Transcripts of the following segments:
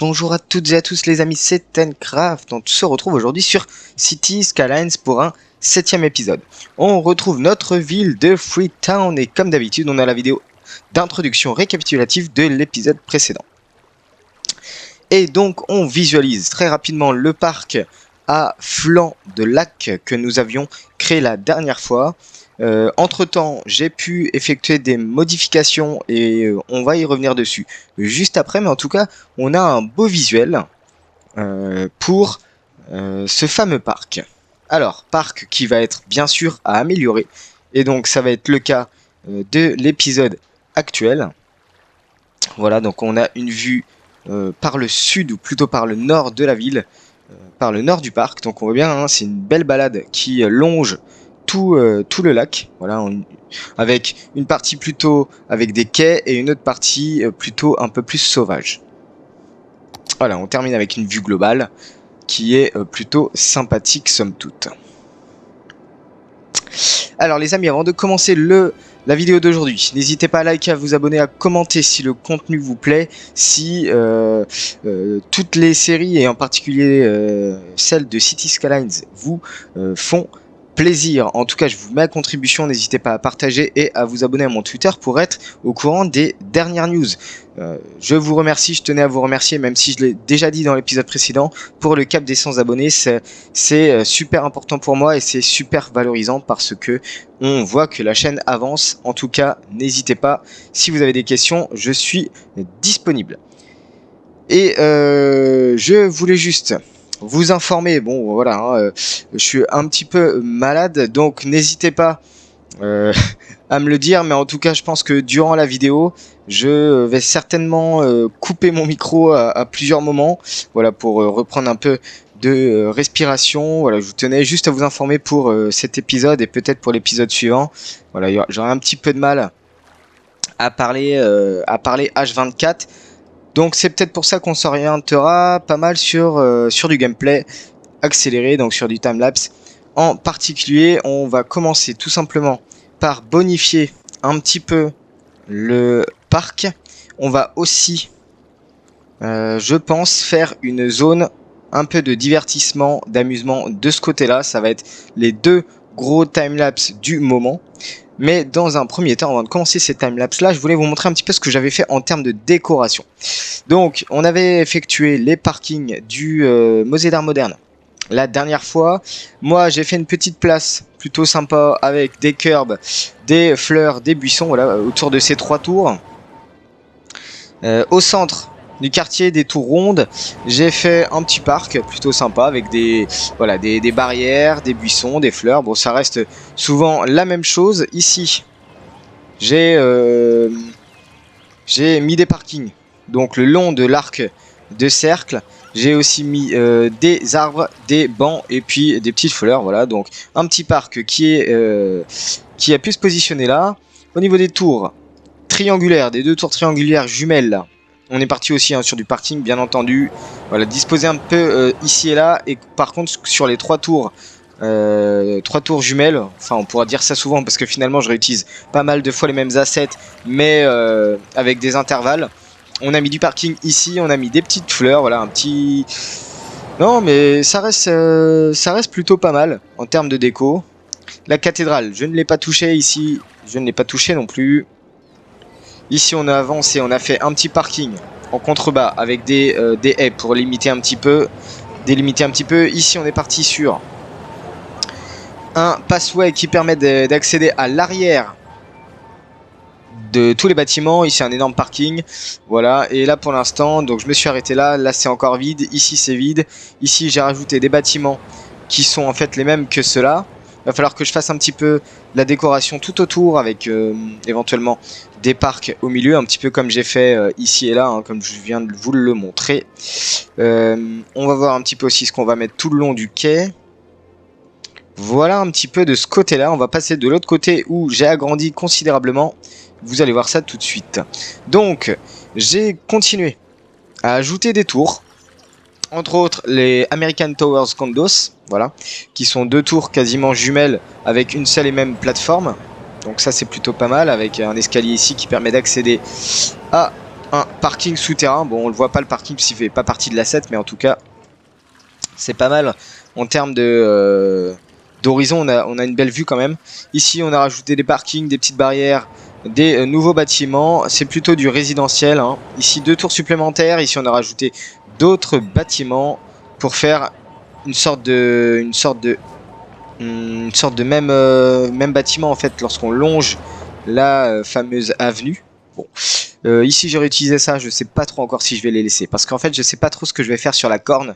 bonjour à toutes et à tous les amis, c'est Tencraft. On se retrouve aujourd'hui sur Cities Skylines pour un 7ème épisode. On retrouve notre ville de Freetown et comme d'habitude on a la vidéo d'introduction récapitulative de l'épisode précédent. Et donc on visualise très rapidement le parc à flanc de lac que nous avions créé la dernière fois. Entre temps, j'ai pu effectuer des modifications et on va y revenir dessus juste après. Mais en tout cas, on a un beau visuel pour ce fameux parc. Alors, parc qui va être bien sûr à améliorer. Et donc, ça va être le cas de l'épisode actuel. Voilà, donc on a une vue par le sud ou plutôt par le nord de la ville, par le nord du parc. Donc on voit bien, hein, c'est une belle balade qui longe tout le lac, voilà, avec une partie plutôt avec des quais et une autre partie plutôt un peu plus sauvage. Voilà, on termine avec une vue globale qui est plutôt sympathique somme toute. Alors les amis, avant de commencer la vidéo d'aujourd'hui, n'hésitez pas à liker, à vous abonner, à commenter si le contenu vous plaît, si toutes les séries et en particulier celles de Cities Skylines vous font plaisir. En tout cas, je vous mets à contribution, n'hésitez pas à partager et à vous abonner à mon Twitter pour être au courant des dernières news. Je vous remercie, je tenais à vous remercier, même si je l'ai déjà dit dans l'épisode précédent, pour le cap des 100 abonnés, c'est super important pour moi et c'est super valorisant parce que on voit que la chaîne avance. En tout cas, n'hésitez pas, si vous avez des questions, je suis disponible. Et je voulais juste vous informer, bon voilà, hein, je suis un petit peu malade, donc n'hésitez pas à me le dire, mais en tout cas je pense que durant la vidéo, je vais certainement couper mon micro à plusieurs moments, voilà, pour reprendre un peu de respiration. Voilà, je vous tenais juste à vous informer pour cet épisode et peut-être pour l'épisode suivant. Voilà, j'aurai un petit peu de mal à parler H24. Donc c'est peut-être pour ça qu'on s'orientera pas mal sur du gameplay accéléré, donc sur du timelapse. En particulier, on va commencer tout simplement par bonifier un petit peu le parc. On va aussi, je pense, faire une zone un peu de divertissement, d'amusement de ce côté-là. Ça va être les deux gros timelapse du moment. Mais dans un premier temps, avant de commencer ces timelapses là, je voulais vous montrer un petit peu ce que j'avais fait en termes de décoration. Donc, on avait effectué les parkings du Musée d'Art Moderne la dernière fois. Moi, j'ai fait une petite place plutôt sympa avec des curbs, des fleurs, des buissons, voilà, autour de ces trois tours. Au centre du quartier des tours rondes, j'ai fait un petit parc plutôt sympa avec des barrières, des buissons, des fleurs. Bon, ça reste souvent la même chose. Ici, j'ai mis des parkings donc le long de l'arc de cercle. J'ai aussi mis des arbres, des bancs et puis des petites fleurs. Voilà, donc un petit parc qui a pu se positionner là. Au niveau des tours triangulaires, des deux tours triangulaires jumelles là, on est parti aussi hein, sur du parking bien entendu. Voilà, disposé un peu ici et là. Et par contre sur les trois tours jumelles, enfin on pourra dire ça souvent parce que finalement je réutilise pas mal de fois les mêmes assets, mais avec des intervalles. On a mis du parking ici, on a mis des petites fleurs, voilà, un petit... Non mais ça reste plutôt pas mal en termes de déco. La cathédrale, je ne l'ai pas touché ici, je ne l'ai pas touché non plus. Ici on a avancé, on a fait un petit parking en contrebas avec des haies pour délimiter un petit peu. Ici on est parti sur un passway qui permet d'accéder à l'arrière de tous les bâtiments. Ici un énorme parking, voilà, et là pour l'instant donc je me suis arrêté là c'est encore vide, ici c'est vide. Ici j'ai rajouté des bâtiments qui sont en fait les mêmes que ceux-là. Il va falloir que je fasse un petit peu la décoration tout autour avec éventuellement des parcs au milieu, un petit peu comme j'ai fait ici et là, hein, comme je viens de vous le montrer. On va voir un petit peu aussi ce qu'on va mettre tout le long du quai. Voilà un petit peu de ce côté-là. On va passer de l'autre côté où j'ai agrandi considérablement. Vous allez voir ça tout de suite. Donc, j'ai continué à ajouter des tours. Entre autres, les American Towers Condos, voilà, qui sont deux tours quasiment jumelles avec une seule et même plateforme. Donc ça, c'est plutôt pas mal, avec un escalier ici qui permet d'accéder à un parking souterrain. Bon, on le voit pas le parking s'il fait pas partie de l'asset, mais en tout cas, c'est pas mal en termes de d'horizon. On a une belle vue quand même. Ici, on a rajouté des parkings, des petites barrières, des nouveaux bâtiments. C'est plutôt du résidentiel, hein. Ici, 2 tours supplémentaires. Ici, on a rajouté d'autres bâtiments pour faire une sorte de même bâtiment en fait lorsqu'on longe la fameuse avenue. Bon, ici j'ai réutilisé ça, je sais pas trop encore si je vais les laisser parce qu'en fait je sais pas trop ce que je vais faire sur la corne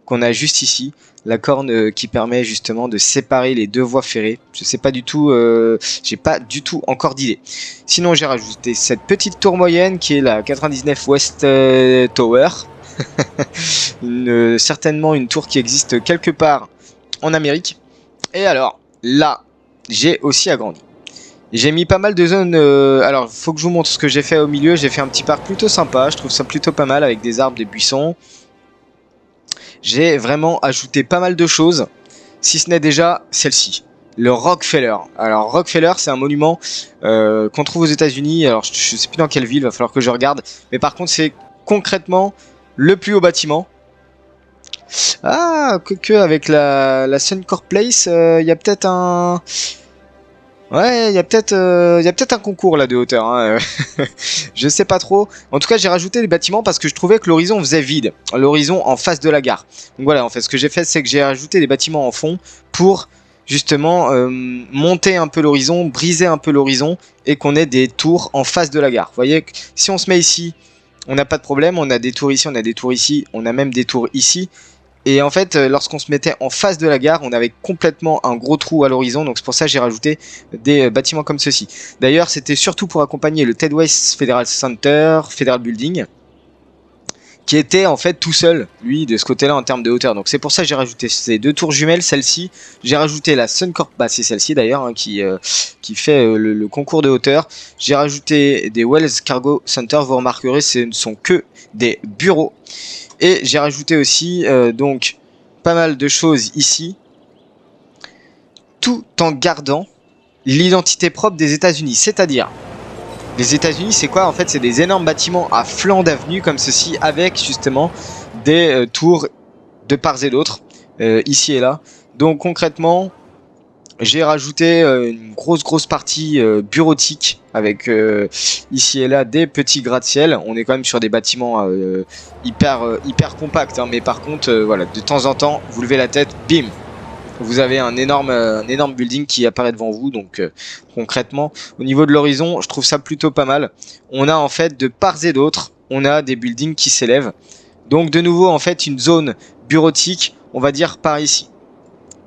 qu'on a juste ici, la corne qui permet justement de séparer les 2 voies ferrées. Je sais pas du tout, j'ai pas du tout encore d'idée. Sinon j'ai rajouté cette petite tour moyenne qui est la 99 West Tower. Certainement une tour qui existe quelque part en Amérique. Et alors, là, j'ai aussi agrandi. J'ai mis pas mal de zones... alors, faut que je vous montre ce que j'ai fait au milieu. J'ai fait un petit parc plutôt sympa. Je trouve ça plutôt pas mal avec des arbres, des buissons. J'ai vraiment ajouté pas mal de choses. Si ce n'est déjà celle-ci. Le Rockefeller. Alors, Rockefeller, c'est un monument qu'on trouve aux États-Unis. Alors, je sais plus dans quelle ville, va falloir que je regarde. Mais par contre, c'est concrètement le plus haut bâtiment. Ah, que avec la Suncorp Place, il y a peut-être un... Ouais, il y a peut-être un concours là de hauteur, hein. Je sais pas trop. En tout cas, j'ai rajouté des bâtiments parce que je trouvais que l'horizon faisait vide. L'horizon en face de la gare. Donc voilà, en fait, ce que j'ai fait, c'est que j'ai rajouté des bâtiments en fond pour justement monter un peu l'horizon, briser un peu l'horizon et qu'on ait des tours en face de la gare. Vous voyez, si on se met ici, on n'a pas de problème. On a des tours ici, on a des tours ici, on a même des tours ici. Et en fait, lorsqu'on se mettait en face de la gare, on avait complètement un gros trou à l'horizon. Donc c'est pour ça que j'ai rajouté des bâtiments comme ceci. D'ailleurs, c'était surtout pour accompagner le Ted West Federal Center, Federal Building, qui était en fait tout seul, lui, de ce côté-là en termes de hauteur. Donc c'est pour ça que j'ai rajouté ces 2 tours jumelles, celle-ci. J'ai rajouté la Suncorp, bah c'est celle-ci d'ailleurs, hein, qui fait le concours de hauteur. J'ai rajouté des Wells Cargo Center, vous remarquerez, ce ne sont que des bureaux. Et j'ai rajouté aussi donc pas mal de choses ici, tout en gardant l'identité propre des États-Unis. C'est-à-dire, les États-Unis, c'est quoi? En fait, c'est des énormes bâtiments à flanc d'avenue comme ceci, avec justement des tours de part et d'autre, ici et là. Donc concrètement, j'ai rajouté une grosse partie bureautique avec ici et là des petits gratte-ciel. On est quand même sur des bâtiments hyper compacts, hein, mais par contre, voilà, de temps en temps, vous levez la tête, bim, vous avez un énorme building qui apparaît devant vous. Donc concrètement, au niveau de l'horizon, je trouve ça plutôt pas mal. On a en fait de part et d'autre, on a des buildings qui s'élèvent. Donc de nouveau, en fait, une zone bureautique, on va dire par ici.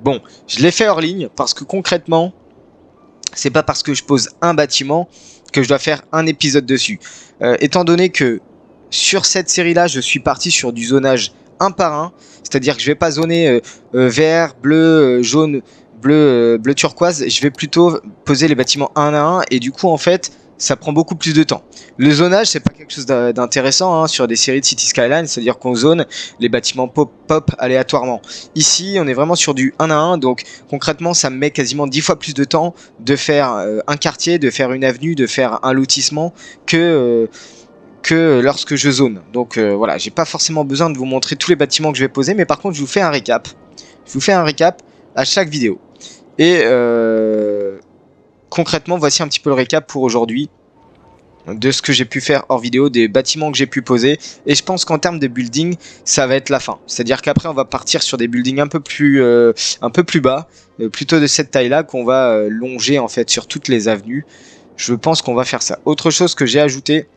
Bon, je l'ai fait hors ligne parce que concrètement, c'est pas parce que je pose un bâtiment que je dois faire un épisode dessus. Étant donné que sur cette série-là, je suis parti sur du zonage un par un, c'est-à-dire que je vais pas zoner vert, bleu, jaune, bleu turquoise. Je vais plutôt poser les bâtiments un à un et du coup, en fait, ça prend beaucoup plus de temps. Le zonage, c'est pas quelque chose d'intéressant hein, sur des séries de City Skyline, c'est-à-dire qu'on zone les bâtiments pop aléatoirement. Ici, on est vraiment sur du 1 à 1, donc concrètement, ça me met quasiment 10 fois plus de temps de faire un quartier, de faire une avenue, de faire un lotissement que lorsque je zone. Donc voilà, j'ai pas forcément besoin de vous montrer tous les bâtiments que je vais poser, mais par contre, je vous fais un récap. Je vous fais un récap à chaque vidéo. Et concrètement, voici un petit peu le récap pour aujourd'hui de ce que j'ai pu faire hors vidéo, des bâtiments que j'ai pu poser. Et je pense qu'en termes de building, ça va être la fin. C'est-à-dire qu'après, on va partir sur des buildings un peu plus bas, plutôt de cette taille-là, qu'on va longer en fait sur toutes les avenues. Je pense qu'on va faire ça. Autre chose que j'ai ajouté,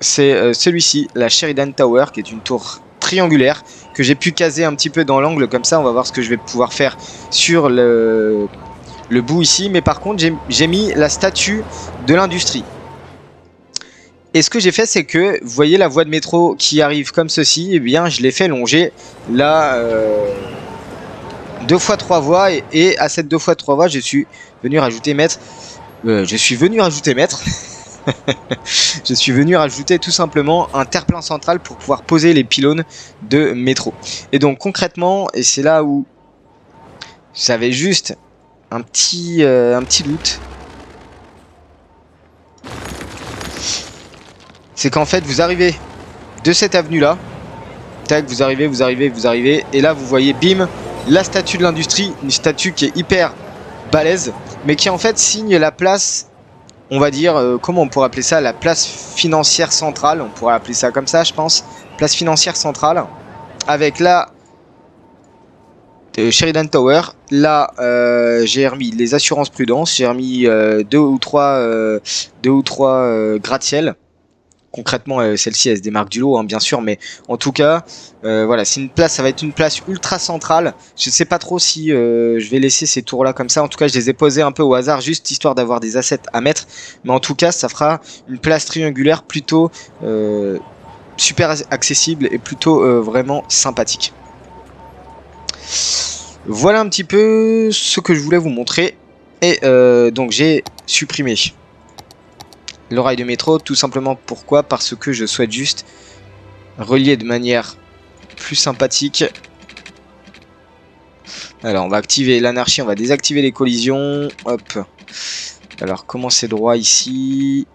c'est celui-ci, la Sheridan Tower, qui est une tour triangulaire que j'ai pu caser un petit peu dans l'angle. Comme ça, on va voir ce que je vais pouvoir faire sur le bout ici. Mais par contre, j'ai mis la statue de l'industrie. Et ce que j'ai fait, c'est que, vous voyez la voie de métro qui arrive comme ceci, et eh bien je l'ai fait longer là 2 fois 3 voies, et à cette 2 fois 3 voies, je suis venu rajouter maître. Je suis venu rajouter tout simplement un terre-plein central pour pouvoir poser les pylônes de métro. Et donc concrètement, et c'est là où j'avais juste un petit doute. c'est qu'en fait vous arrivez de cette avenue là, tac, vous arrivez, et là vous voyez bim, la statue de l'industrie, une statue qui est hyper balèze, mais qui en fait signe la place, on va dire, comment on pourrait appeler ça, la place financière centrale, on pourrait appeler ça comme ça je pense, place financière centrale, avec là Sheridan Tower. Là j'ai remis les assurances prudence, j'ai remis deux ou trois gratte-ciel. Concrètement celle-ci elle se démarque du lot hein, bien sûr, mais en tout cas voilà, c'est une place, ça va être une place ultra centrale. Je sais pas trop si je vais laisser ces tours là comme ça, en tout cas je les ai posés un peu au hasard juste histoire d'avoir des assets à mettre, mais en tout cas ça fera une place triangulaire plutôt super accessible et plutôt vraiment sympathique. Voilà un petit peu ce que je voulais vous montrer. Et donc j'ai supprimé le rail de métro, tout simplement pourquoi? Parce que je souhaite juste relier de manière plus sympathique. Alors on va activer l'anarchie, on va désactiver les collisions. Hop. Alors commencer droit ici.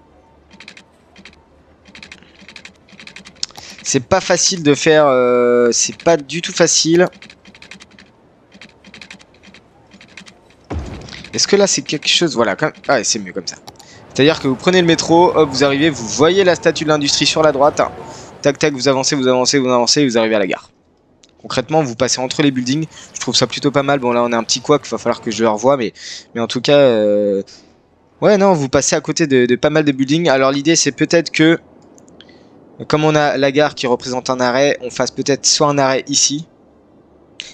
C'est pas facile de faire, c'est pas du tout facile. Est-ce que là c'est quelque chose, voilà, ah, c'est mieux comme ça. C'est-à-dire que vous prenez le métro, hop, vous arrivez, vous voyez la statue de l'industrie sur la droite, tac tac, vous avancez, vous avancez, vous avancez, et vous arrivez à la gare. Concrètement, vous passez entre les buildings, je trouve ça plutôt pas mal. Bon là on a un petit couac, il va falloir que je le revoie, mais en tout cas, ouais non, vous passez à côté de pas mal de buildings. Alors l'idée c'est peut-être que, comme on a la gare qui représente un arrêt, on fasse peut-être soit un arrêt ici,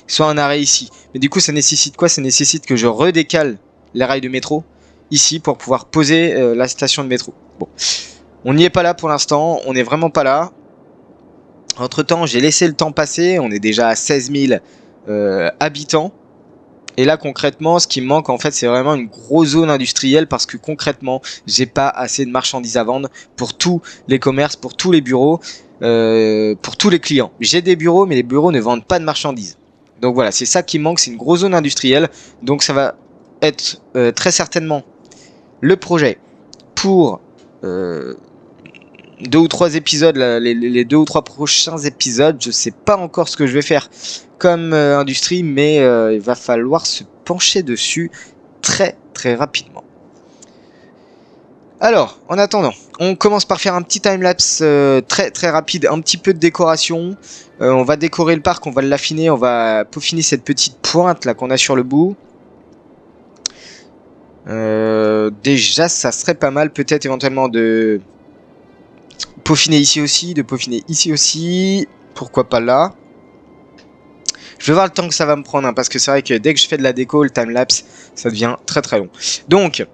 soit un arrêt ici. Mais du coup ça nécessite quoi? Ça nécessite que je redécale les rails de métro ici pour pouvoir poser la station de métro. Bon, on n'y est pas là pour l'instant, on n'est vraiment pas là. Entre temps j'ai laissé le temps passer, on est déjà à 16 000 habitants. Et là concrètement ce qui me manque en fait c'est vraiment une grosse zone industrielle, parce que concrètement j'ai pas assez de marchandises à vendre pour tous les commerces, pour tous les bureaux, pour tous les clients. J'ai des bureaux mais les bureaux ne vendent pas de marchandises. Donc voilà, c'est ça qui me manque, c'est une grosse zone industrielle. Donc ça va être très certainement le projet pour 2 ou 3 épisodes, les 2 ou 3 prochains épisodes. Je sais pas encore ce que je vais faire comme industrie, mais il va falloir se pencher dessus très très rapidement. Alors, en attendant, on commence par faire un petit timelapse très très rapide, un petit peu de décoration. On va décorer le parc, on va l'affiner, on va peaufiner cette petite pointe là qu'on a sur le bout. Déjà ça serait pas mal peut-être éventuellement de peaufiner ici aussi, de peaufiner ici aussi, pourquoi pas là. Je vais voir le temps que ça va me prendre hein, parce que c'est vrai que dès que je fais de la déco, le timelapse ça devient très très long. Donc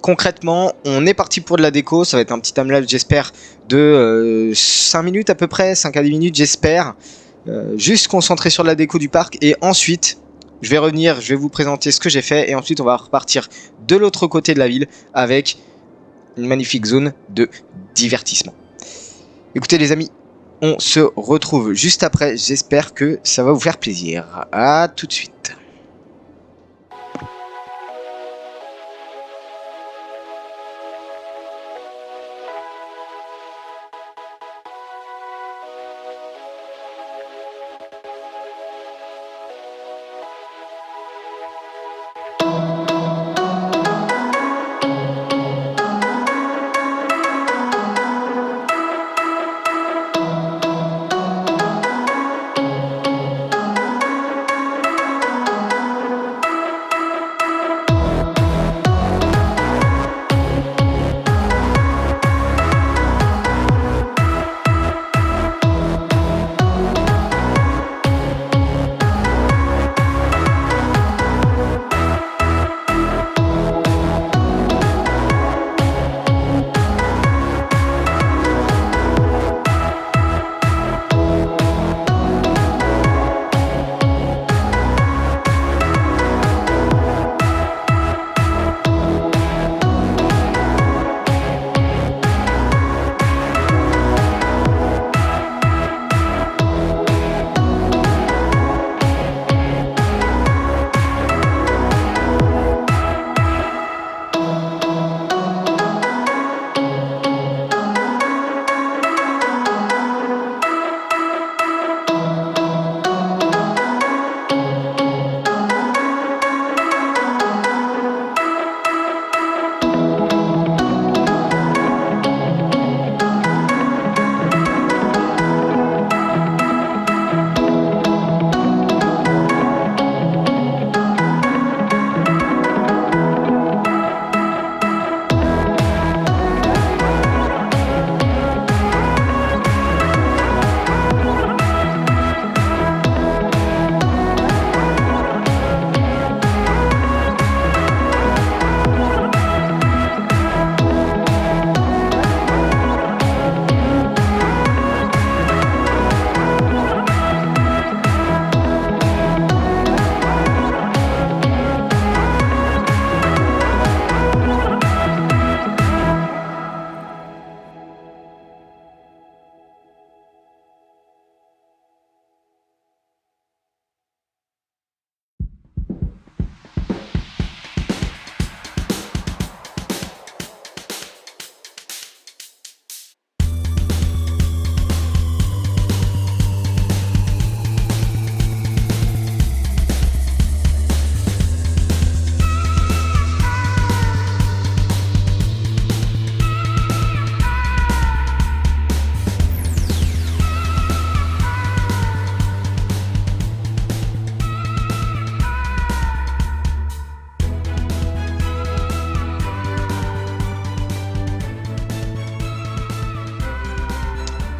concrètement on est parti pour de la déco, ça va être un petit timelapse j'espère de 5 minutes à peu près, 5 à 10 minutes j'espère, juste concentré sur la déco du parc, et ensuite je vais revenir, je vais vous présenter ce que j'ai fait, et ensuite on va repartir de l'autre côté de la ville avec une magnifique zone de divertissement. Écoutez les amis, on se retrouve juste après, j'espère que ça va vous faire plaisir. À tout de suite.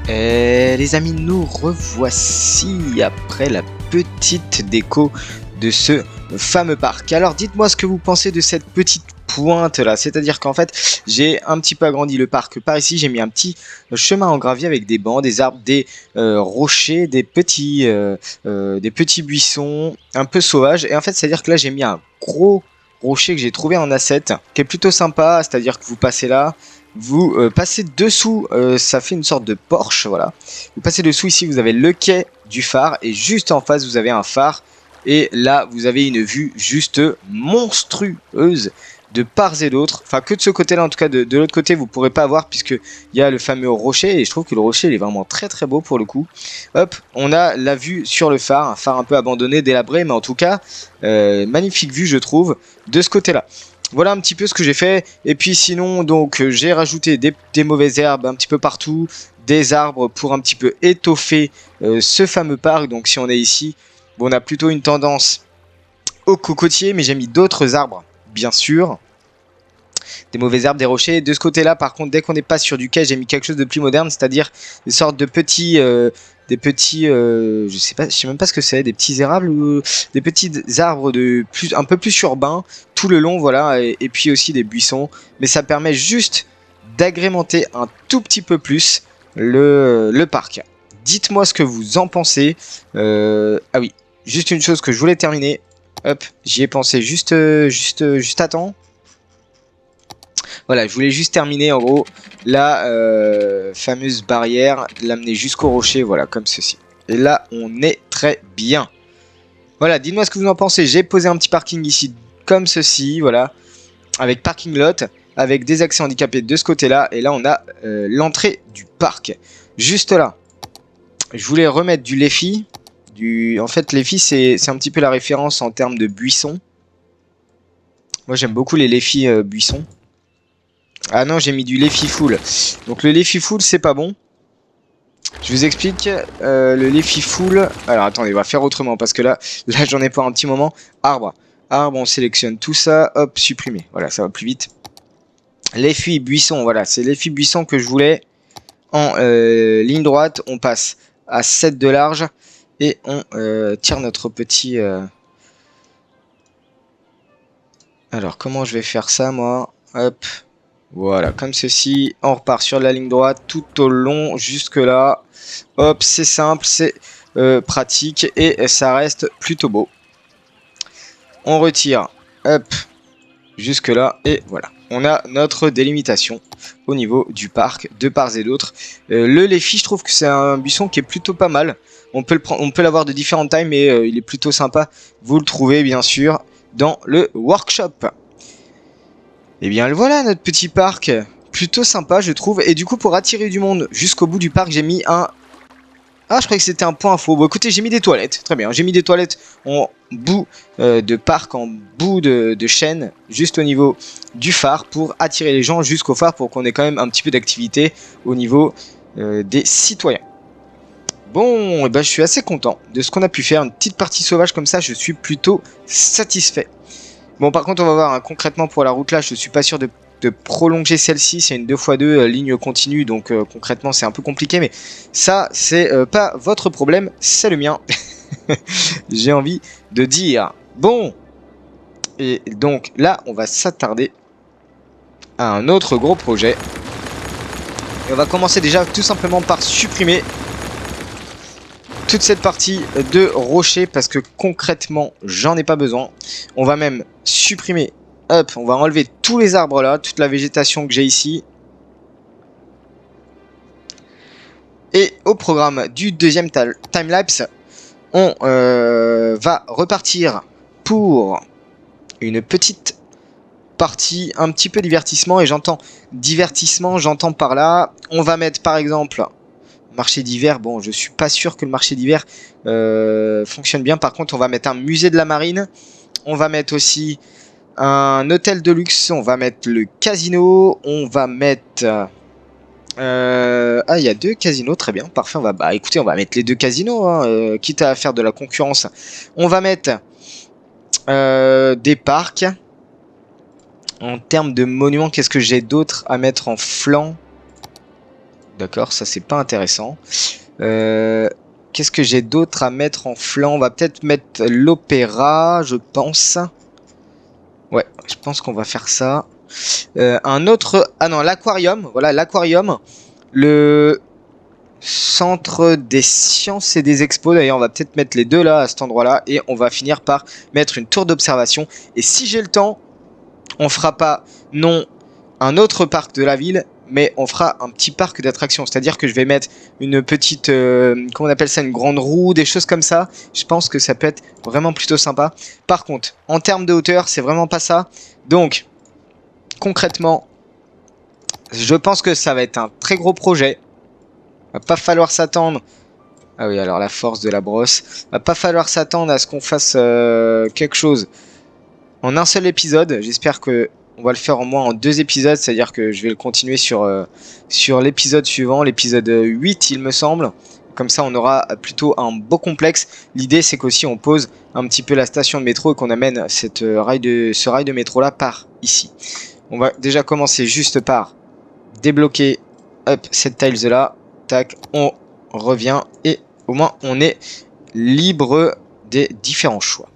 Et les amis, nous revoici après la petite déco de ce fameux parc. Alors dites-moi ce que vous pensez de cette petite pointe là, c'est-à-dire qu'en fait j'ai un petit peu agrandi le parc par ici, j'ai mis un petit chemin en gravier avec des bancs, des arbres, des rochers, des petits buissons un peu sauvages, et en fait c'est-à-dire que là j'ai mis un gros rocher que j'ai trouvé en asset qui est plutôt sympa, c'est-à-dire que vous passez là, vous passez dessous, ça fait une sorte de porche, voilà. Vous passez dessous, ici vous avez le quai du phare, et juste en face vous avez un phare, et là vous avez une vue juste monstrueuse de part et d'autre, enfin que de ce côté là, en tout cas de l'autre côté vous pourrez pas voir puisque il y a le fameux rocher, et je trouve que le rocher il est vraiment très très beau pour le coup. Hop, on a la vue sur le phare, un phare un peu abandonné, délabré, mais en tout cas magnifique vue je trouve de ce côté là. Voilà un petit peu ce que j'ai fait, et puis sinon donc j'ai rajouté des mauvaises herbes un petit peu partout, des arbres pour un petit peu étoffer ce fameux parc. Donc si on est ici, bon, on a plutôt une tendance au cocotier, mais j'ai mis d'autres arbres bien sûr, des mauvaises herbes, des rochers. De ce côté là par contre, dès qu'on n'est pas sur du quai, j'ai mis quelque chose de plus moderne, c'est-à-dire des sortes de petits je sais même pas ce que c'est, des petits érables ou des petits arbres un peu plus urbains tout le long, voilà, et puis aussi des buissons, mais ça permet juste d'agrémenter un tout petit peu plus le parc. Dites-moi ce que vous en pensez. Ah oui, juste une chose que je voulais terminer. Hop, j'y ai pensé juste à temps. Voilà, je voulais juste terminer en gros la fameuse barrière, l'amener jusqu'au rocher, voilà, comme ceci. Et là, on est très bien. Voilà, dites-moi ce que vous en pensez. J'ai posé un petit parking ici, comme ceci, voilà, avec parking lot, avec des accès handicapés de ce côté-là. Et là, on a l'entrée du parc, juste là. Je voulais remettre du Lefi. En fait, Lefi, c'est un petit peu la référence en termes de buissons. Moi, j'aime beaucoup les Lefi buissons. Ah non, j'ai mis du Lefi full. Donc le Lefi full, c'est pas bon. Je vous explique. Le Lefi full... Alors attendez, on va faire autrement parce que là j'en ai pas un petit moment. Arbre. Arbre, on sélectionne tout ça. Hop, supprimer. Voilà, ça va plus vite. Lefi buisson, voilà. C'est Lefi buisson que je voulais. En ligne droite, on passe à 7 de large. Et on tire notre petit... Alors, comment je vais faire ça, moi? Hop. Voilà, comme ceci, on repart sur la ligne droite tout au long, jusque là. Hop, c'est simple, c'est pratique et ça reste plutôt beau. On retire, hop, jusque là et voilà. On a notre délimitation au niveau du parc, de part et d'autre. Le Lefi, je trouve que c'est un buisson qui est plutôt pas mal. On peut l'avoir de différentes tailles, mais il est plutôt sympa. Vous le trouvez bien sûr dans le workshop. Et bien voilà notre petit parc, plutôt sympa je trouve. Et du coup pour attirer du monde jusqu'au bout du parc, j'ai mis un... Ah, je croyais que c'était un point info. Bon écoutez, j'ai mis des toilettes, très bien. J'ai mis des toilettes en bout de parc, en bout de chaîne, juste au niveau du phare, pour attirer les gens jusqu'au phare, pour qu'on ait quand même un petit peu d'activité au niveau des citoyens. Bon, et ben, je suis assez content de ce qu'on a pu faire. Une petite partie sauvage comme ça, je suis plutôt satisfait. Bon, par contre, on va voir hein, concrètement pour la route là, je suis pas sûr de prolonger celle-ci. C'est une 2x2 ligne continue, donc concrètement, c'est un peu compliqué. Mais ça, c'est pas votre problème, c'est le mien. J'ai envie de dire. Bon, et donc là, on va s'attarder à un autre gros projet. Et on va commencer déjà tout simplement par supprimer toute cette partie de rocher parce que concrètement j'en ai pas besoin. On va même supprimer, hop, on va enlever tous les arbres là, toute la végétation que j'ai ici. Et au programme du deuxième timelapse, on va repartir pour une petite partie un petit peu divertissement. Et j'entends divertissement, j'entends par là, on va mettre par exemple... Marché d'hiver, bon, je suis pas sûr que le marché d'hiver fonctionne bien. Par contre, on va mettre un musée de la marine. On va mettre aussi un hôtel de luxe. On va mettre le casino. On va mettre... Ah, il y a 2 casinos, très bien. Parfait, écoutez, on va mettre les 2 casinos, hein, quitte à faire de la concurrence. On va mettre des parcs. En termes de monuments, qu'est-ce que j'ai d'autre à mettre en flanc? D'accord, ça c'est pas intéressant. Qu'est-ce que j'ai d'autre à mettre en flanc? On va peut-être mettre l'opéra, je pense. Ouais, je pense qu'on va faire ça. Un autre... Ah non, l'aquarium. Voilà, l'aquarium. Le centre des sciences et des expos. D'ailleurs, on va peut-être mettre les deux là, à cet endroit-là. Et on va finir par mettre une tour d'observation. Et si j'ai le temps, on fera pas, non, un autre parc de la ville, mais on fera un petit parc d'attractions. C'est-à-dire que je vais mettre une petite, comment on appelle ça, une grande roue, des choses comme ça. Je pense que ça peut être vraiment plutôt sympa. Par contre, en termes de hauteur, c'est vraiment pas ça. Donc, concrètement, je pense que ça va être un très gros projet. Va pas falloir s'attendre. Ah oui, alors la force de la brosse. Va pas falloir s'attendre à ce qu'on fasse quelque chose en un seul épisode. J'espère que on va le faire au moins en 2 épisodes, c'est-à-dire que je vais le continuer sur l'épisode suivant, l'épisode 8 il me semble. Comme ça on aura plutôt un beau complexe. L'idée c'est qu'aussi on pose un petit peu la station de métro et qu'on amène ce rail de métro là par ici. On va déjà commencer juste par débloquer cette tiles là. Tac, on revient et au moins on est libre des différents choix.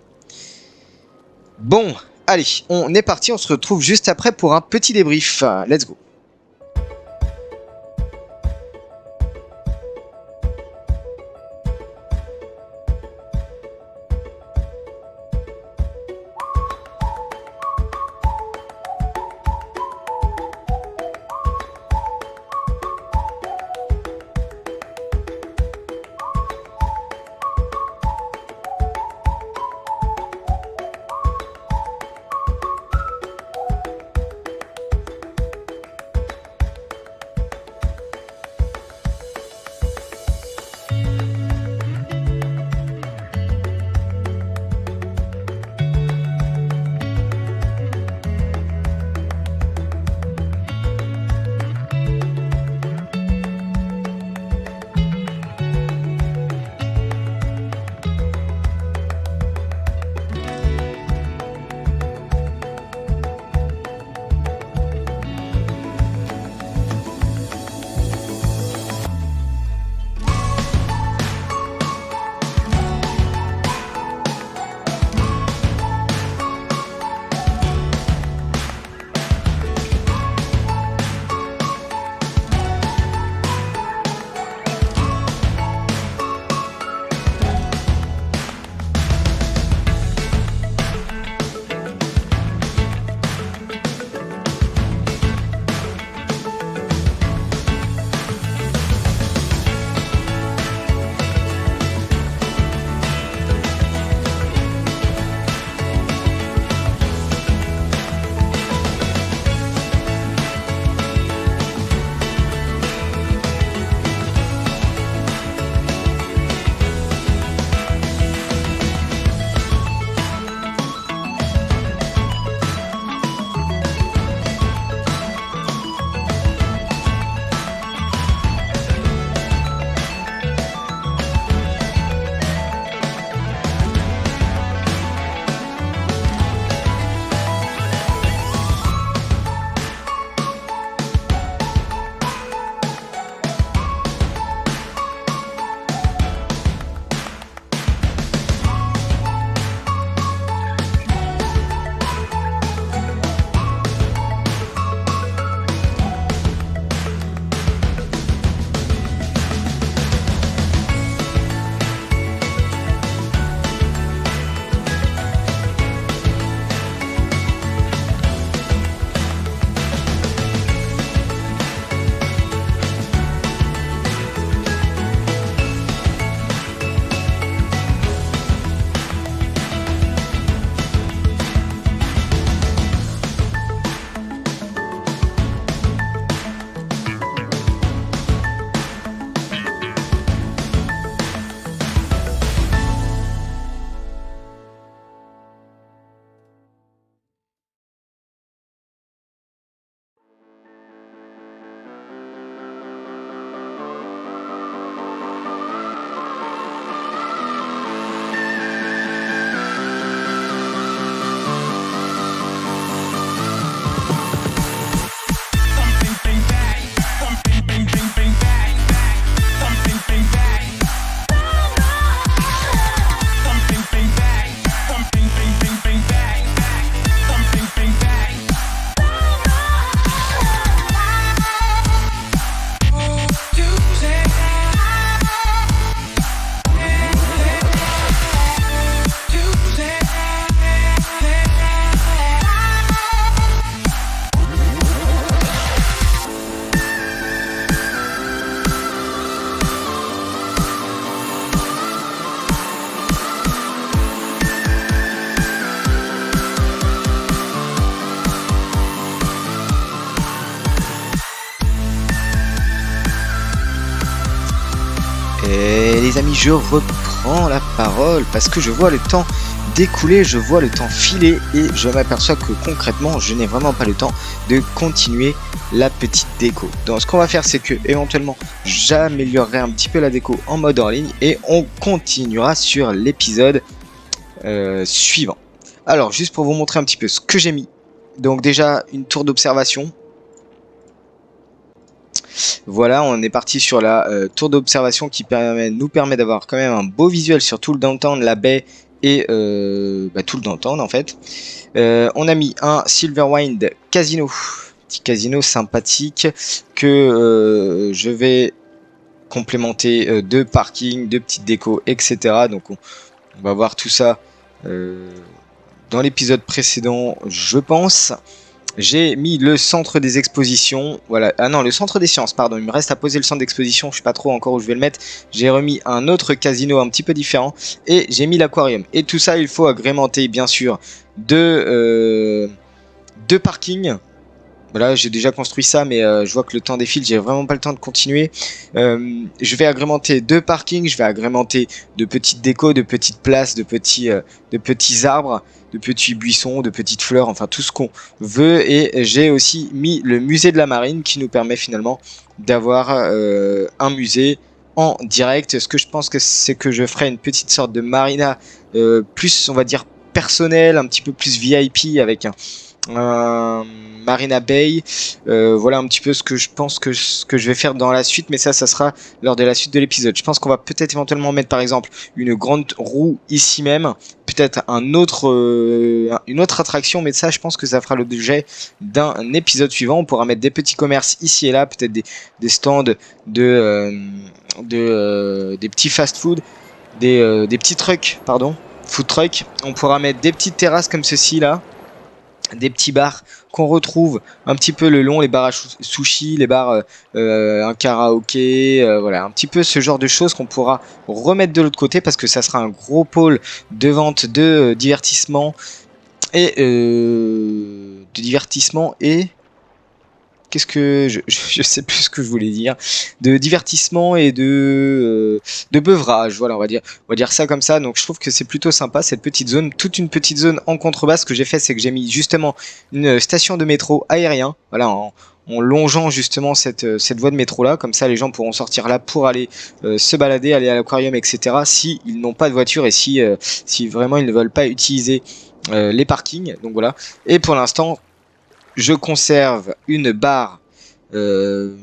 Bon, allez, on est parti, on se retrouve juste après pour un petit débrief. Let's go. les amis, je reprends la parole parce que je vois le temps d'écouler, je vois le temps filer et je m'aperçois que concrètement je n'ai vraiment pas le temps de continuer la petite déco. Donc ce qu'on va faire, c'est que éventuellement j'améliorerai un petit peu la déco en mode hors ligne et on continuera sur l'épisode suivant. Alors juste pour vous montrer un petit peu ce que j'ai mis, donc déjà une tour d'observation. Voilà, on est parti sur la tour d'observation qui nous permet d'avoir quand même un beau visuel sur tout le downtown, la baie et tout le downtown en fait. On a mis un Silverwind casino, petit casino sympathique que je vais complémenter de parking, de petites décos, etc. Donc on va voir tout ça dans l'épisode précédent, je pense. J'ai mis le centre des expositions, voilà, ah non, le centre des sciences, pardon, il me reste à poser le centre d'exposition, je sais pas trop encore où je vais le mettre. J'ai remis un autre casino un petit peu différent et j'ai mis l'aquarium. Et tout ça, il faut agrémenter bien sûr de parkings. Voilà, j'ai déjà construit ça, mais je vois que le temps défile, j'ai vraiment pas le temps de continuer. Je vais agrémenter de parkings, je vais agrémenter de petites décos, de petites places, de petits arbres, de petits buissons, de petites fleurs, enfin tout ce qu'on veut. Et j'ai aussi mis le musée de la marine qui nous permet finalement d'avoir un musée en direct. Ce que je pense que c'est que je ferai une petite sorte de marina plus, on va dire, personnelle, un petit peu plus VIP avec un Marina Bay. Voilà un petit peu ce que je pense que je vais faire dans la suite, mais ça sera lors de la suite de l'épisode. Je pense qu'on va peut-être éventuellement mettre par exemple une grande roue ici même, peut-être une autre attraction, mais ça je pense que ça fera l'objet d'un épisode suivant. On pourra mettre des petits commerces ici et là, peut-être des stands des petits fast-food, des petits trucks, pardon, food trucks. On pourra mettre des petites terrasses comme ceci là, des petits bars qu'on retrouve un petit peu le long, les bars à sushi, les bars un karaoké, voilà, un petit peu ce genre de choses qu'on pourra remettre de l'autre côté parce que ça sera un gros pôle de vente de divertissement et qu'est-ce que je sais plus ce que je voulais dire, de divertissement et de beuvrage, voilà, on va dire ça comme ça. Donc je trouve que c'est plutôt sympa cette petite zone, toute une petite zone en contrebas. Ce que j'ai fait, c'est que j'ai mis justement une station de métro aérien, voilà, en longeant justement cette voie de métro là, comme ça les gens pourront sortir là pour aller se balader, aller à l'aquarium, etc. si ils n'ont pas de voiture et si vraiment ils ne veulent pas utiliser les parkings. Donc voilà. Et pour l'instant, je conserve une barre de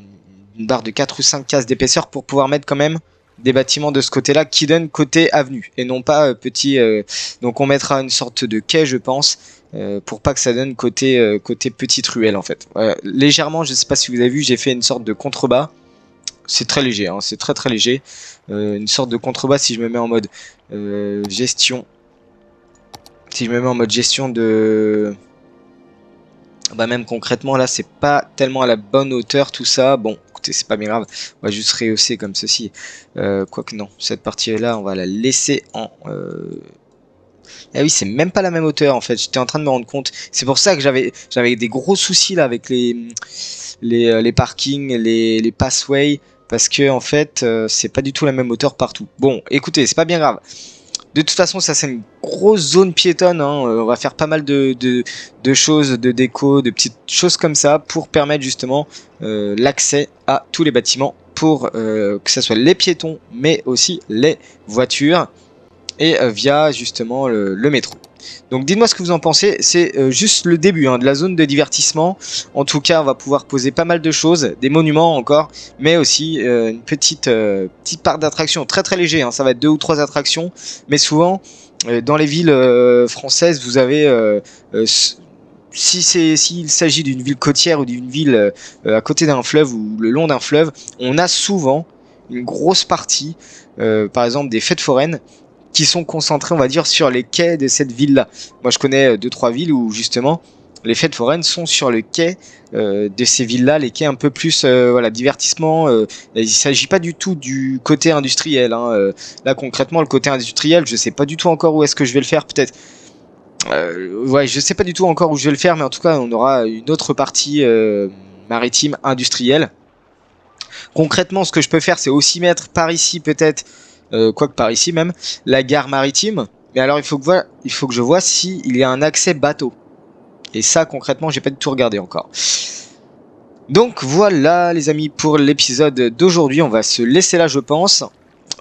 4 ou 5 cases d'épaisseur pour pouvoir mettre quand même des bâtiments de ce côté-là qui donnent côté avenue et non pas petit. Donc on mettra une sorte de quai, je pense, pour pas que ça donne côté petite ruelle en fait. Légèrement, je sais pas si vous avez vu, j'ai fait une sorte de contrebas. C'est très léger, hein, c'est très très léger. Une sorte de contrebas si je me mets en mode gestion. Si je me mets en mode gestion de... Bah même concrètement là c'est pas tellement à la bonne hauteur tout ça. Bon écoutez, c'est pas bien grave, on va juste rehausser comme ceci. Quoique non, cette partie là on va la laisser en ah oui, c'est même pas la même hauteur en fait, j'étais en train de me rendre compte. C'est pour ça que j'avais des gros soucis là avec les parkings, les passways, parce que en fait c'est pas du tout la même hauteur partout. Bon écoutez, c'est pas bien grave. De toute façon, ça c'est une grosse zone piétonne, hein. On va faire pas mal de choses, de déco, de petites choses comme ça pour permettre justement l'accès à tous les bâtiments pour que ce soit les piétons mais aussi les voitures et via justement le métro. Donc dites-moi ce que vous en pensez, c'est juste le début de la zone de divertissement. En tout cas on va pouvoir poser pas mal de choses, des monuments encore, mais aussi une petite part d'attractions très très léger, hein. Ça va être 2 ou 3 attractions, mais souvent dans les villes françaises vous avez s'il s'agit d'une ville côtière ou d'une ville à côté d'un fleuve ou le long d'un fleuve, on a souvent une grosse partie par exemple des fêtes foraines qui sont concentrés, on va dire, sur les quais de cette ville-là. Moi, je connais 2-3 villes où, justement, les fêtes foraines sont sur le quai de ces villes-là, les quais un peu plus, voilà, divertissement. Il ne s'agit pas du tout du côté industriel, hein. Là, concrètement, le côté industriel, je sais pas du tout encore où est-ce que je vais le faire, peut-être. Ouais, je sais pas du tout encore où je vais le faire, mais en tout cas, on aura une autre partie maritime industrielle. Concrètement, ce que je peux faire, c'est aussi mettre par ici, peut-être, quoique par ici même, la gare maritime. Mais alors il faut que je vois s'il y a un accès bateau. Et ça concrètement j'ai pas du tout regardé encore. Donc voilà les amis pour l'épisode d'aujourd'hui, on va se laisser là je pense.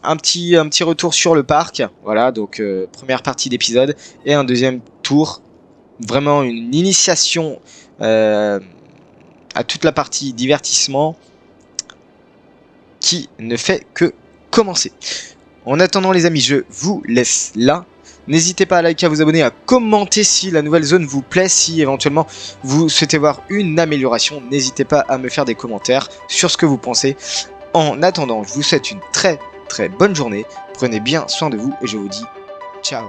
Un petit retour sur le parc, voilà donc première partie d'épisode et un deuxième tour, vraiment une initiation à toute la partie divertissement qui ne fait que commencer. En attendant les amis, je vous laisse là. N'hésitez pas à liker, à vous abonner, à commenter si la nouvelle zone vous plaît, si éventuellement vous souhaitez voir une amélioration. N'hésitez pas à me faire des commentaires sur ce que vous pensez. En attendant, je vous souhaite une très bonne journée. Prenez bien soin de vous et je vous dis ciao.